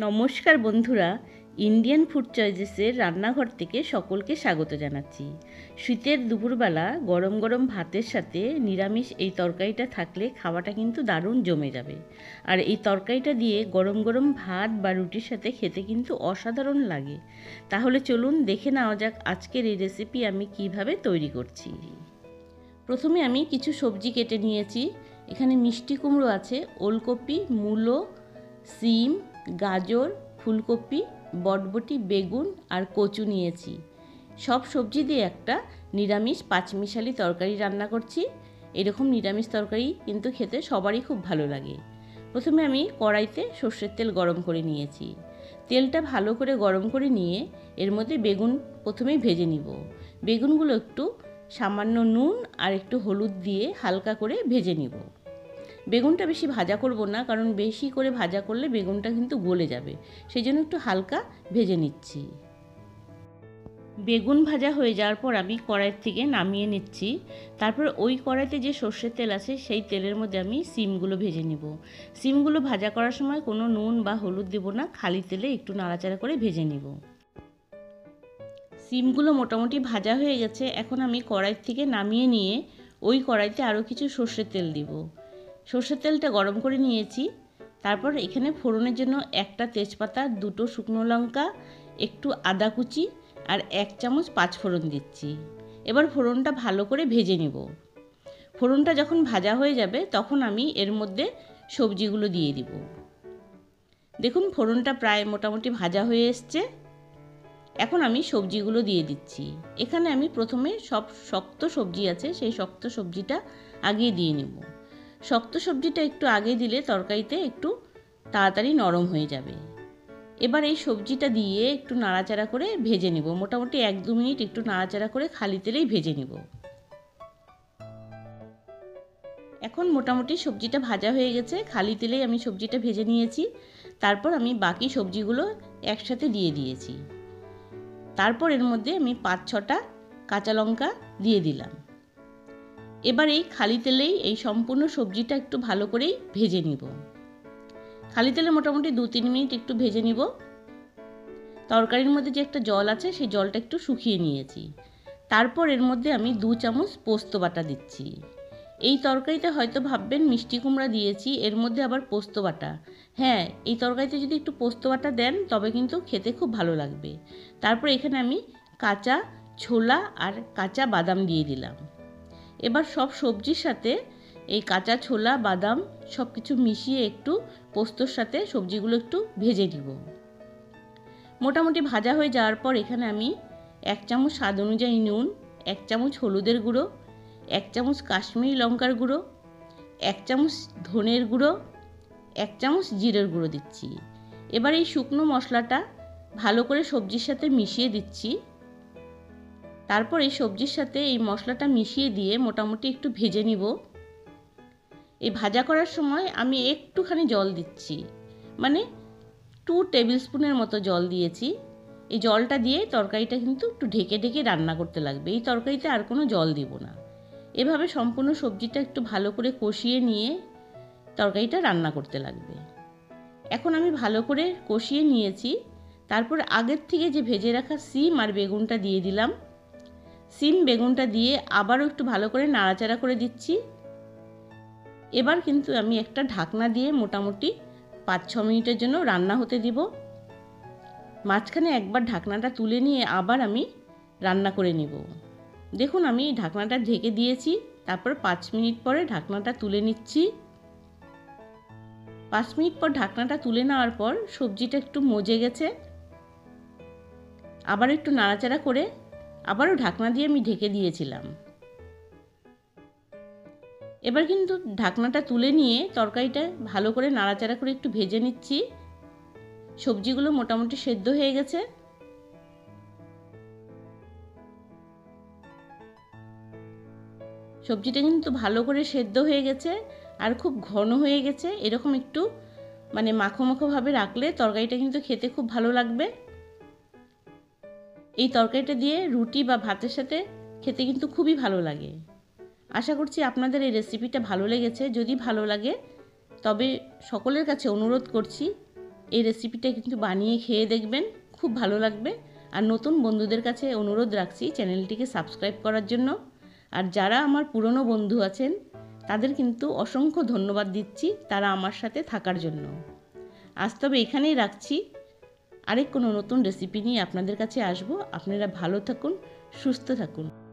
নমস্কার বন্ধুরা, Indian food চয়েসেসের রান্নাঘর থেকে সকলকে স্বাগত জানাচ্ছি। শীতের দুপুরবেলা গরম গরম ভাতের সাথে নিরামিষ এই তরকারিটা থাকলে খাওয়াটা কিন্তু দারুণ জমে যাবে। আর এই তরকারিটা দিয়ে গরম গরম ভাত বা রুটির সাথে খেতে কিন্তু অসাধারণ লাগে। তাহলে চলুন দেখে নেওয়া যাক আজকের এই রেসিপি আমি কিভাবে তৈরি করছি। প্রথমে আমি কিছু সবজি কেটে নিয়েছি। এখানে মিষ্টি কুমড়ো আছে, ওলকপি, মূলো, সিম, গাজর, ফুলকপি, বটবটি, বেগুন আর কচু নিয়েছি। সব সবজি দিয়ে একটা নিরামিষ পাঁচমিশালি তরকারি রান্না করছি। এরকম নিরামিষ তরকারি কিন্তু খেতে সবারই খুব ভালো লাগে। প্রথমে আমি কড়াইতে সর্ষের তেল গরম করে নিয়েছি। তেলটা ভালো করে গরম করে নিয়ে এর মধ্যে বেগুন প্রথমেই ভেজে নিব। বেগুনগুলো একটু সামান্য নুন আর একটু হলুদ দিয়ে হালকা করে ভেজে নিব। বেগুনটা বেশি ভাজা করব না, কারণ বেশি করে ভাজা করলে বেগুনটা কিন্তু গলে যাবে, সেই জন্য একটু হালকা ভেজে নিচ্ছি। বেগুন ভাজা হয়ে যাওয়ার পর আমি কড়াই থেকে নামিয়ে নিচ্ছি। তারপর ওই কড়াইতে যে সর্ষের তেল আছে সেই তেলের মধ্যে আমি সিমগুলো ভেজে নিব। সিমগুলো ভাজা করার সময় কোনো নুন বা হলুদ দেব না, খালি তেলে একটু নাড়াচাড়া করে ভেজে নিব। সিমগুলো মোটামুটি ভাজা হয়ে গেছে। এখন আমি কড়াই থেকে নামিয়ে নিয়ে ওই কড়াইতে আরও কিছু সর্ষের তেল দিব। সর্ষের তেলটা গরম করে নিয়েছি। তারপর এখানে ফোড়নের জন্য একটা তেজপাতা, দুটো শুকনো লঙ্কা, একটু আদা কুচি আর 1 চামচ পাঁচফোড়ন দিচ্ছি। এবার ফোড়নটা ভালো করে ভেজে নিব। ফোড়নটা যখন ভাজা হয়ে যাবে তখন আমি এর মধ্যে সবজিগুলো দিয়ে দিব। দেখুন ফোড়নটা প্রায় মোটামুটি ভাজা হয়ে এসছে। এখন আমি সবজিগুলো দিয়ে দিচ্ছি। এখানে আমি প্রথমে সব শক্ত সবজি আছে সেই শক্ত সবজিটা আগে দিয়ে নেব। শক্ত সবজিটা একটু আগে দিলে তরকারিতে একটু তাড়াতাড়ি নরম হয়ে যাবে। এবার এই সবজিটা দিয়ে একটু নাড়াচাড়া করে ভেজে নেব। মোটামুটি 1-2 মিনিট একটু নাড়াচাড়া করে খালি তেলেই ভেজে নেব। এখন মোটামুটি সবজিটা ভাজা হয়ে গেছে, খালি তেলেই আমি সবজিটা ভেজে নিয়েছি। তারপর আমি বাকি সবজিগুলো একসাথে দিয়ে দিয়েছি। তারপর এর মধ্যে আমি 5-6টা কাঁচা লঙ্কা দিয়ে দিলাম। এবার এই খালি তেলেই এই সম্পূর্ণ সবজিটা একটু ভালো করেই ভেজে নিব। খালি তেলে মোটামুটি 2-3 মিনিট একটু ভেজে নিব। তরকারির মধ্যে যে একটা জল আছে সেই জলটা একটু শুকিয়ে নিয়েছি। তারপর এর মধ্যে আমি 2 চামচ পোস্ত বাটা দিচ্ছি। এই তরকারিতে হয়তো ভাববেন মিষ্টি কুমড়া দিয়েছি, এর মধ্যে আবার পোস্ত বাটা। হ্যাঁ, এই তরকারিতে যদি একটু পোস্ত বাটা দেন তবে কিন্তু খেতে খুব ভালো লাগবে। তারপর এখানে আমি কাঁচা ছোলা আর কাঁচা বাদাম দিয়ে দিলাম। এবার সব সবজির সাথে এই কাঁচা ছোলা বাদাম সব কিছু মিশিয়ে একটু পোস্তর সাথে সবজিগুলো একটু ভেজে নিব। মোটামুটি ভাজা হয়ে যাওয়ার পর এখানে আমি 1 চামচ স্বাদ অনুযায়ী নুন, 1 চামচ হলুদের গুঁড়ো, 1 চামচ কাশ্মীরি লঙ্কার গুঁড়ো, 1 চামচ ধনের গুঁড়ো, 1 চামচ জিরের গুঁড়ো দিচ্ছি। এবার এই শুকনো মশলাটা ভালো করে সবজির সাথে মিশিয়ে দিচ্ছি। তারপর এই সবজির সাথে এই মশলাটা মিশিয়ে দিয়ে মোটামুটি একটু ভেজে নিব। এই ভাজা করার সময় আমি একটুখানি জল দিচ্ছি, মানে 2 টেবিল স্পুনের মতো জল দিয়েছি। এই জলটা দিয়ে তরকারিটা কিন্তু একটু ঢেকে ঢেকে রান্না করতে লাগবে। এই তরকারিতে আর কোনো জল দিব না। এভাবে সম্পূর্ণ সবজিটা একটু ভালো করে কষিয়ে নিয়ে তরকারিটা রান্না করতে লাগবে। এখন আমি ভালো করে কষিয়ে নিয়েছি। তারপর আগের থেকে যে ভেজে রাখা সিম আর বেগুনটা দিয়ে দিলাম। সিম বেগুনটা দিয়ে আবারও একটু ভালো করে নাড়াচাড়া করে দিচ্ছি। এবার কিন্তু আমি একটা ঢাকনা দিয়ে মোটামুটি 5-6 মিনিটের জন্য রান্না হতে দিব। মাঝখানে একবার ঢাকনাটা তুলে নিয়ে আবার আমি রান্না করে নেব। দেখুন আমি ঢাকনাটা ঢেকে দিয়েছি। তারপর 5 মিনিট পরে ঢাকনাটা তুলে নিচ্ছি। 5 মিনিট পর ঢাকনাটা তুলে নেওয়ার পর সবজিটা একটু মজে গেছে। আবার একটু নাড়াচাড়া করে আবারও ঢাকনা দিয়ে আমি ঢেকে দিয়েছিলাম। এবার কিন্তু ঢাকনাটা তুলে নিয়ে তরকারিটা ভালো করে নাড়াচাড়া করে একটু ভেজে নিচ্ছি। সবজিগুলো মোটামুটি সেদ্ধ হয়ে গেছে। সবজিটা কিন্তু ভালো করে সেদ্ধ হয়ে গেছে আর খুব ঘন হয়ে গেছে। এরকম একটু মানে মাখো মাখো ভাবে রাখলে তরকারিটা কিন্তু খেতে খুব ভালো লাগবে। এই তরকারিটা দিয়ে রুটি বা ভাতের সাথে খেতে কিন্তু খুবই ভালো লাগে। আশা করছি আপনাদের এই রেসিপিটা ভালো লেগেছে। যদি ভালো লাগে তবে সকলের কাছে অনুরোধ করছি এই রেসিপিটা কিন্তু বানিয়ে খেয়ে দেখবেন, খুব ভালো লাগবে। আর নতুন বন্ধুদের কাছে অনুরোধ রাখছি চ্যানেলটিকে সাবস্ক্রাইব করার জন্য। আর যারা আমার পুরনো বন্ধু আছেন তাদের কিন্তু অসংখ্য ধন্যবাদ দিচ্ছি তারা আমার সাথে থাকার জন্য। আজ তবে এখানেই রাখছি, আরেক কোনো নতুন রেসিপি নিয়ে আপনাদের কাছে আসবো। আপনারা ভালো থাকুন, সুস্থ থাকুন।